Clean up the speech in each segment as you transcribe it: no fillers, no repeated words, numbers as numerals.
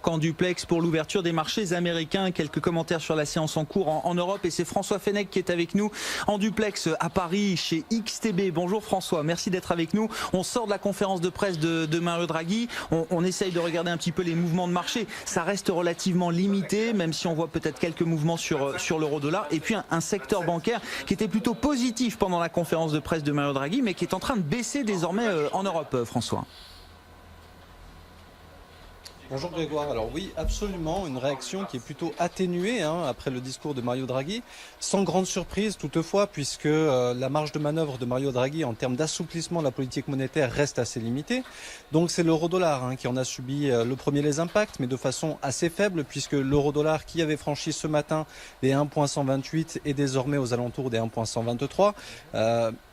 Camp Duplex pour l'ouverture des marchés américains. Quelques commentaires sur la séance en cours en Europe et c'est François Fenech qui est avec nous en duplex à Paris chez XTB. Bonjour François, merci d'être avec nous. On sort de la conférence de presse de Mario Draghi. On essaye de regarder un petit peu les mouvements de marché. Ça reste relativement limité, même si on voit peut-être quelques mouvements sur l'euro-dollar. Et puis un secteur bancaire qui était plutôt positif pendant la conférence de presse de Mario Draghi, mais qui est en train de baisser désormais en Europe, François. Bonjour Grégoire, alors oui, absolument, une réaction qui est plutôt atténuée après le discours de Mario Draghi, sans grande surprise toutefois, puisque la marge de manœuvre de Mario Draghi en termes d'assouplissement de la politique monétaire reste assez limitée. Donc c'est l'euro-dollar qui en a subi le premier les impacts, mais de façon assez faible, puisque l'euro-dollar qui avait franchi ce matin les 1,128 est désormais aux alentours des 1,123.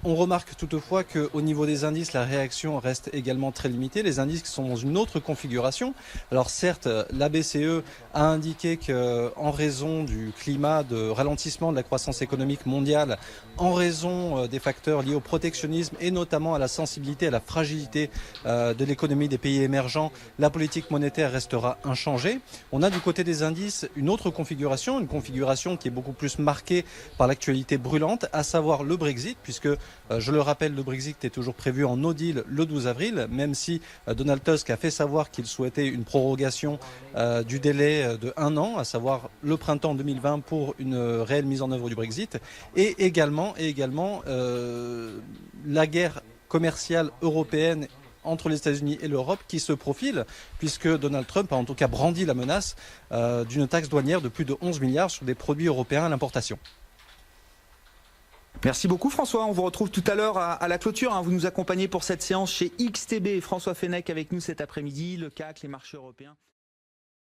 On remarque toutefois qu'au niveau des indices, la réaction reste également très limitée. Les indices qui sont dans une autre configuration. Alors certes, la BCE a indiqué qu'en raison du climat de ralentissement de la croissance économique mondiale, en raison des facteurs liés au protectionnisme et notamment à la sensibilité, à la fragilité de l'économie des pays émergents, la politique monétaire restera inchangée. On a du côté des indices une autre configuration, une configuration qui est beaucoup plus marquée par l'actualité brûlante, à savoir le Brexit, puisque, je le rappelle, le Brexit est toujours prévu en no deal le 12 avril, même si Donald Tusk a fait savoir qu'il souhaitait une prorogation du délai de 1 an, à savoir le printemps 2020 pour une réelle mise en œuvre du Brexit, et également la guerre commerciale européenne entre les États-Unis et l'Europe qui se profile, puisque Donald Trump a en tout cas brandi la menace d'une taxe douanière de plus de 11 milliards sur des produits européens à l'importation. Merci beaucoup François, on vous retrouve tout à l'heure à la clôture. Vous nous accompagnez pour cette séance chez XTB. François Fenech avec nous cet après-midi, le CAC, les marchés européens.